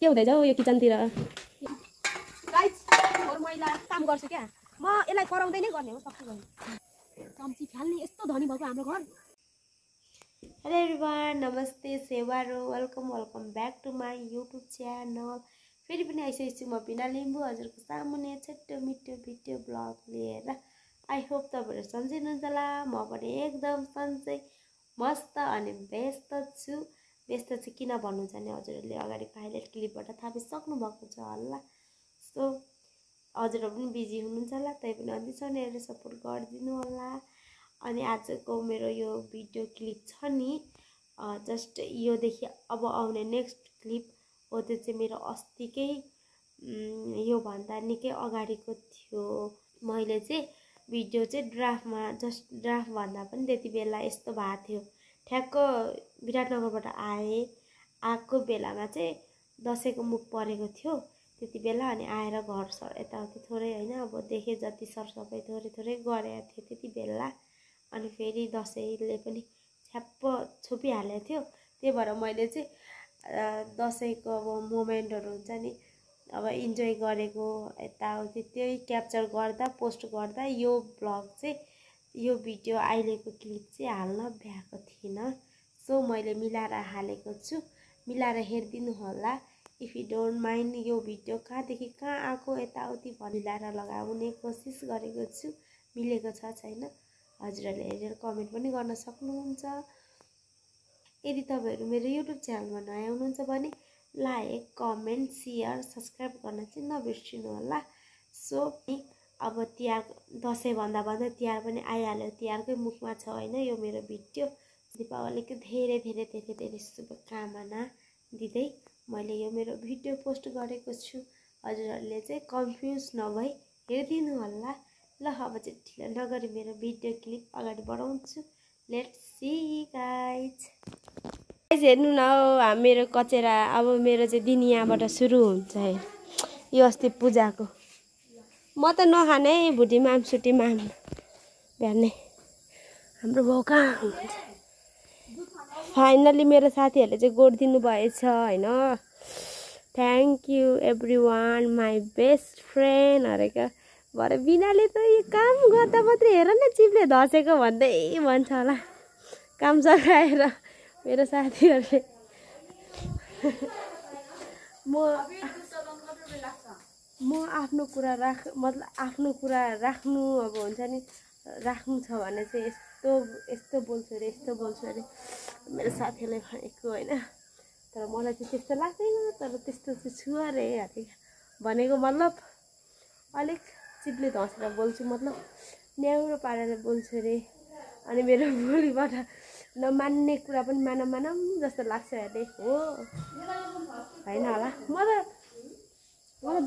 के हुँदैछ हौ यो किचनतिर गाइस फोहोर मैला काम गर्छु क्या म यसलाई कराउँदै नै गर्ने हो सक्छु भने चम्ची फ्याल्ने यस्तो धनी भएको हाम्रो घर हेलो एभ्रिवान नमस्ते सेवारो welcome back to my YouTube channel फेरि पनि आइसकेछु म बिना लिम्बू हजुरको सामुन्ने छोटो मिठो भिडियो ब्लग लिएर आई होप तपाईहरु सन्चै हुनुहुन्छ होला म पनि एकदम सन्चै मस्त अनि व्यस्त छु व्यस्त चाहिँ किन भन्नुहुन्छ भने हजुरहरूले अगाडिको हाइलाइट क्लिपबाट थाहा पाइसक्नु भएको छ होला सो हजुरहरू पनि बिजी हुनुहुन्छ होला तै पनि अन्तिसम्म हेरेर सपोर्ट गरिदिनु होला अनि आजको मेरो यो भिडियो क्लिप छ नि जस्ट योदेखि अब आउने नेक्स्ट क्लिप हो त्यो चाहिँ मेरो अस्तिकै यो भन्दा निकै अगाडिको थियो मैले चाहिँ भिडियो चाहिँ ड्राफ्टमा जस्ट ड्राफ्ट भन्दा पनि त्यति बेला यस्तो भएको थियो ठ्याक्क विराटनगरबाट आएको बेलामा चाहिँ दसैँको मुख परेको थियो त्यति बेला अनि आएर घर सर यताउति थोरै हैन अब देखे जति सरसफाइ थोरै गरेको थियो त्यति बेला अनि फेरि दसैँले पनि छ्याप्प छोपिहालेको थियो त्यही भएर मैले चाहिँ दसैँको अब मोमेन्टहरु हुन्छ नि अब इन्जोय गरेको यताउति त्यही क्याप्चर गर्दा पोस्ट गर्दा यो ब्लग चाहिँ यो भिडियो अहिलेको क्लिप चाहिँ हाल्न भ्याएको थिएन सो मैले मिलाएर हालेको छु मिलाएर हेरिदिनु होला इफ यु डोन्ट माइन्ड यो भिडियो कहाँदेखि कहाँ आएको यताउति मिलाएर लगाउने कोसिस गरेको छु मिलेको छ छैन हजुरहरूले हेरेर कमेन्ट पनि गर्न सक्नुहुन्छ यदि तपाईहरु मेरो युट्युब च्यानलमा नयाँ हुनुहुन्छ भने लाइक कमेन्ट शेयर सब्स्क्राइब गर्न चाहिँ नबिर्सिनु होला सो अब तिहार दसैँ भन्दा तिहार पनि आइहाल्यो तिहारकै मुखमा छ हैन यो मेरो भिडियो दीपावलीको धेरै शुभकामना दिँदै मैले यो मेरो भिडियो पोस्ट गरेको छु हजुरहरूले चाहिँ कन्फ्युज नभई हेरिदिनु होला ल अब चाहिँ ढिला नगरी मेरो भिडियो क्लिप अगाडि बढाउँछु लेट्स सी गाइज हेर्नु न मेरो कचेरा अब मेरो चाहिँ दिन यहाँबाट सुरु हुन्छ है यो अस्ति पूजाको म त नखाने भुटी माम सुटी माम बिहानै हाम्रो बाउ कहाँ हुनुहुन्छ फाइनली मेरो साथीहरूले चाहिँ गोड दिनु भएछ हैन thank you everyone my best friend हरेका भरे बिनाले त यो काम गर्दा मात्रै हेर न चिप्ले धसेको भन्दै भन्छ होला काम सघाएर मेरो साथीहरूले म आफ्नो कुरा मतलब आफ्नो कुरा राख्नु अब हुन्छ नि राख्नु छ भने चाहिँ यस्तो बोल्छु अरे मेरो साथीहरूले भनेको हैन तर मलाई चाहिँ त्यस्तो लाग्दैन तर त्यस्तो चाहिँ छु अरे भनेको मतलब अलिक चिप्ले धसेर बोल्छु मतलब न्याउरो पारेर बोल्छु अरे अनि मेरो बोलीबाट नमान्ने कुरा पनि मानम जस्तो लाग्छ अरे हो हैन होला मलाई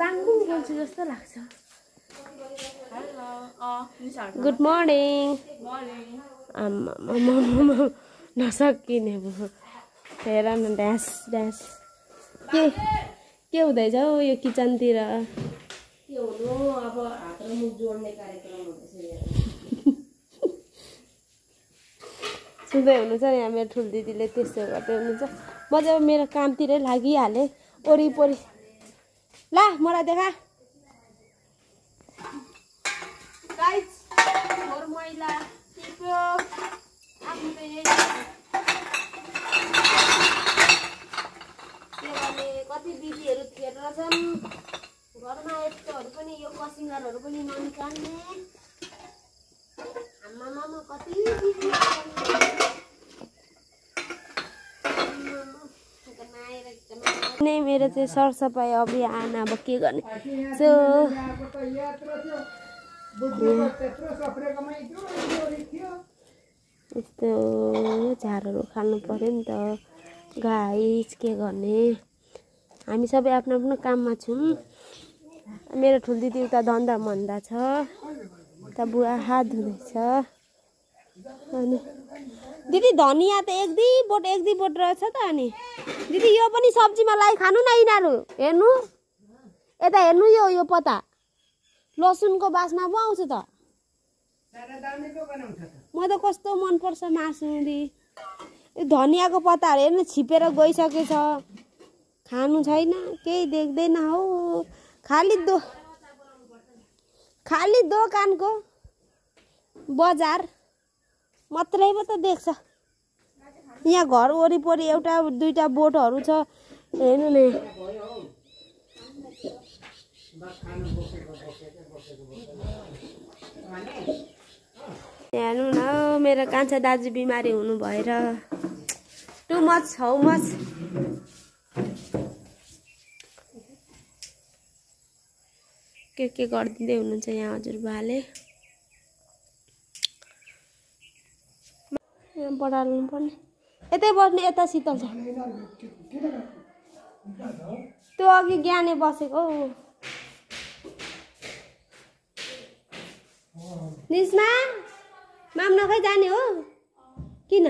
बाङबुङ बोल्छु जस्तो लाग्छ गुड मर्निङ नसकिने हेर न ड्यास के हुँदैछ हौ यो किचनतिर के हुनु अब हात र मुख जोड्ने कार्यक्रम हुँदैछ सुन्दै हुनुहुन्छ नि मेरो ठुल दिदीले त्यस्तो गर्दै हुनुहुन्छ म चाहिँ मेरो कामतिरै लागिहालेँ वरिपरि ला मलाई देखा गाइस फोहोर मैला टिप्यो आफ्नो कति दिदीहरू थिएर छन् घरमा यस्तोहरू पनि यो कसिङरहरू पनि ननिकाल्ने आमामा कति दिदी मेरो चाहिँ सरसफाइ अभियान अब के गर्ने सो यस्तो झारहरू खानु पर्यो नि त गाइस के गर्ने हामी सबै आफ्नो आफ्नो काममा छौँ मेरो ठुल दिदी उता धन्दा मन्दा छ उता बुवा हात धुँदैछ अनि दिदी धनिया त एक दुई बोट रहेछ त अनि दिदी यो पनि सब्जीमा लाई खानु न यिनीहरू हेर्नु यता हेर्नु यो पत्ता लसुनको बासना पो आउँछ त म त कस्तो मन पर्छ मासु धनियाको पत्ताहरू हेर्नु छिपेर गइसकेछ खानु छैन, केही देख्दैन हौ। खाली दोकानको बजार मात्रै पो त देख्छ। यहाँ घर वरिपरि एउटा दुईटा बोटहरू छ, हेर्नु नि। हेर्नु न, मेरो कान्छा दाजु बिमारी हुनु भएर टु मच हाउ मच। के गरिदिँदै हुनुहुन्छ यहाँ हजुरबाले। बढाल्नु पर्ने, यतै बस्ने, यता शीतल छ। त्यो अघि ज्ञाने बसेको। निस्मा माम्न खै जाने हो? किन?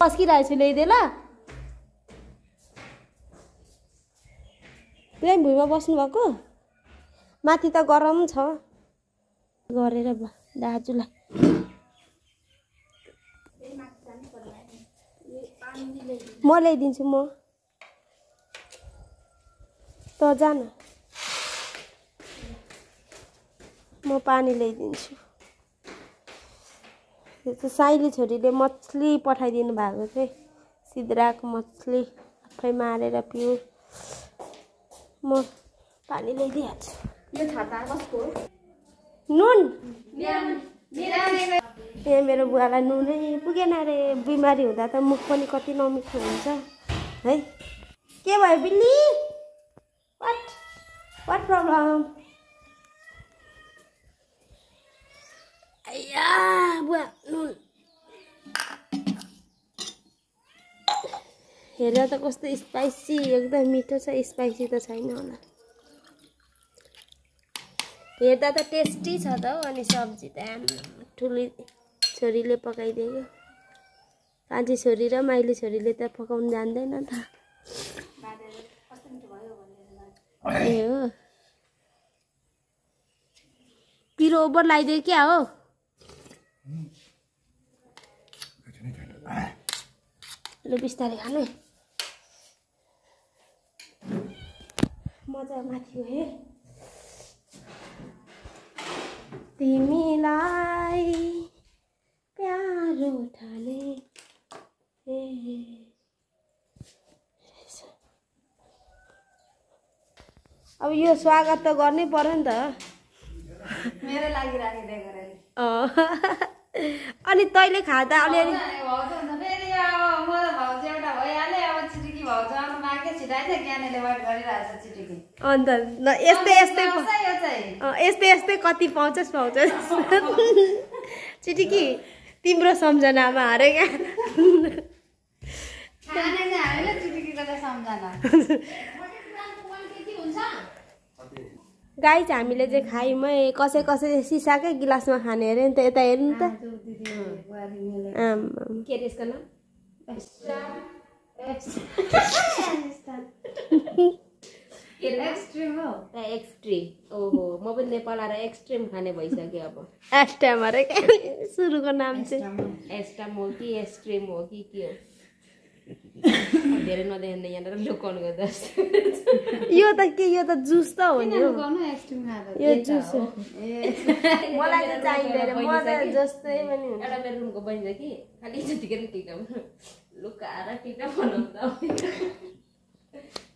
पस्किरहेछु, ल्याइदे ल। त्यही भुइँमा बस्नु भएको? माथि त गरम छ। गरेर दाजुलाई म ल्याइदिन्छु। म त जान, म पानी ल्याइदिन्छु। साइली छोरीले मछली पठाइदिनु भएको थियो, सिद्राको मछली आफै मारेर पिउ। म पानी ल्याइदिइहाल्छु। यो छाता कसको? नुन यहाँ मेरो बुवालाई नुनै पुगेन अरे। बिमारी हुँदा त मुख पनि कति नमिठो हुन्छ है। के भयो बिल्ली? What problem? आया बुवा नुन हेर त कस्तो स्पाइसी, एकदम मिठो छ। स्पाइसी त छैन होला। हेर्दा त टेस्टी छ त। अनि सब्जी त ठुली छोरीले पकाइदिएको। कान्छी छोरी र माइली छोरीले त पकाउनु जान्दैन त। ए हो, पिरो ओभर लगाइदियो क्या हो? ल बिस्तारै खानु। मजा माथि हो हे। तिमीलाई प्यारो ठाने अब यो स्वागत त गर्नै पर्यो नि त। मेरो लागि राखिदिएको रे। अनि तैँले खाँदा अलिअलि अन्त यस्तै कति पाउँछस् चिटिकी, तिम्रो सम्झनामा हारे क्या। गाई चाहिँ हामीले चाहिँ खायौँ है। कसै सिसाकै गिलासमा खाने अरे नि त। यता हेर्नु त। के अरे यसको नाम? एक्सट्रिम। ओहो, म पनि नेपाल आएर एक्सट्रिम खाने भइसक्यो अब। एस्टाम अरे सुरुको नाम चाहिँ एस्टाम हो कि एक्सट्रिम हो कि के हो? धेरै नदेख्ने यहाँनिर लुकाउनु गर्दा यो त के? यो त जुस त हो नि। यो जुस हो। मलाई त चाहिँदैन। म त जस्तै पनि हुन्छ। एउटा मेरो रुमको बहिनी छ कि खालि जतिकै टिका लुकाएर टिका बनाउँदा।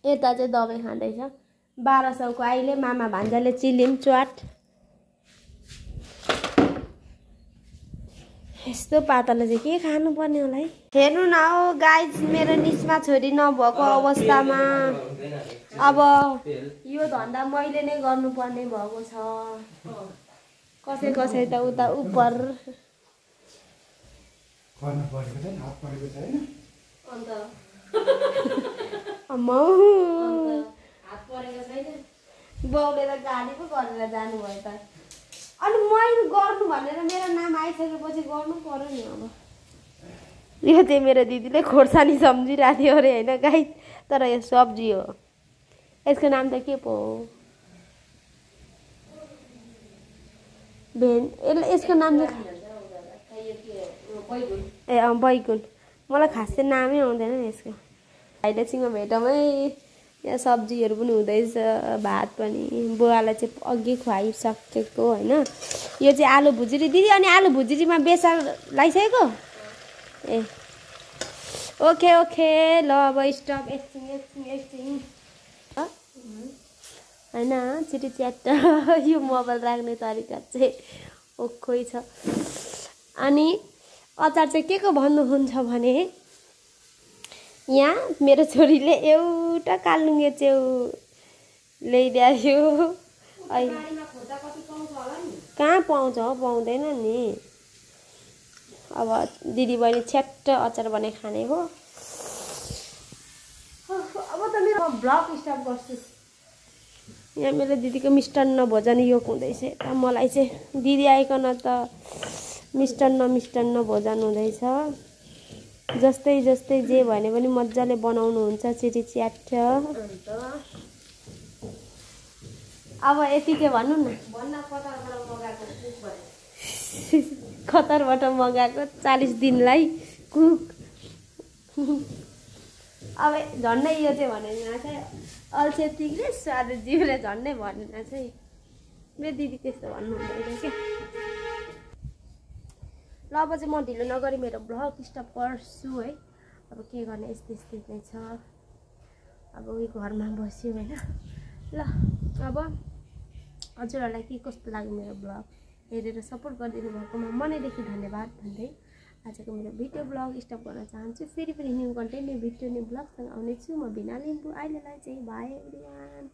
यता चाहिँ दबाई खाँदैछ। 1200 को अहिले मामा भान्जाले चिलिम च्वाट। यस्तो पातलो चाहिँ के खानुपर्ने होला है। हेर्नु न हो गाइज, मेरो निस्मा छोरी नभएको अवस्थामा अब यो धन्दा मैले नै गर्नुपर्ने भएको छ। कसै त उता उपर बाउले त गाडी पो गरेर जानुभयो त। अनि मैले गर्नु भनेर मेरो नाम आइसकेपछि गर्नु पर्यो नि। अब यो चाहिँ मेरो दिदीले खोर्सानी सम्झिरहेको थियो अरे होइन गाई, तर यो सब्जी हो। यसको नाम त के पो हो यसको नाम चाहिँ ए बैगुन मलाई खास चाहिँ नामै आउँदैन नि यसको भाइलेसँग भेटमै यहाँ सब्जीहरू पनि हुँदैछ भात पनि बुवालाई चाहिँ अघि खुवाइसकेको होइन यो चाहिँ आलु भुजिरी दिदी अनि आलु भुजिरीमा बेसार लगाइसकेको ए ओके ओके ल अब स्टप एकछिन होइन छिटो च्याट यो मोबाइल राख्ने तरिका चाहिँ ओखै छ अनि अचार चाहिँ के को भन्नुहुन्छ भने यहाँ मेरो छोरीले एउटा कालुङ्गे च्याउ ल्याइदियो अहिले कहाँ पाउँछ हो पाउँदैन नि अब दिदी बहिनी छ्याट्ट अचार बनाइ खाने हो अब त मेरो ब्लग स्टार्ट गर्छु यहाँ मेरो दिदीको मिष्टान्न भोजन योग हुँदैछ मलाई चाहिँ दिदी आइकन त मिष्टान्न भोजन हुँदैछ जस्तै जे भने पनि मजाले बनाउनुहुन्छ चिटी च्याट अब यति चाहिँ भन्नु न कतारबाट मगाएको 40 दिनलाई कुक अब झन्डै यो चाहिँ भनेन चाहिँ अल्छे तिग्रे स्वाद जिउले झन्डै भनेन चाहिँ मेरो दिदी त्यस्तो भन्नु हुँदैन क्या ल अब चाहिँ म ढिलो नगरी मेरो ब्लग स्टप गर्छु है अब के गर्ने यस्तै नै छ अब उही घरमा बस्यो होइन ल अब हजुरहरूलाई के कस्तो लाग्यो मेरो ब्लग हेरेर सपोर्ट गरिदिनु भएकोमा मनैदेखि धन्यवाद भन्दै आजको मेरो भिडियो ब्लग स्टप गर्न चाहन्छु फेरि new content new video new ब्लगसँग आउनेछु म बिना लिम्बू अहिलेलाई चाहिँ बाई एभ्रिवान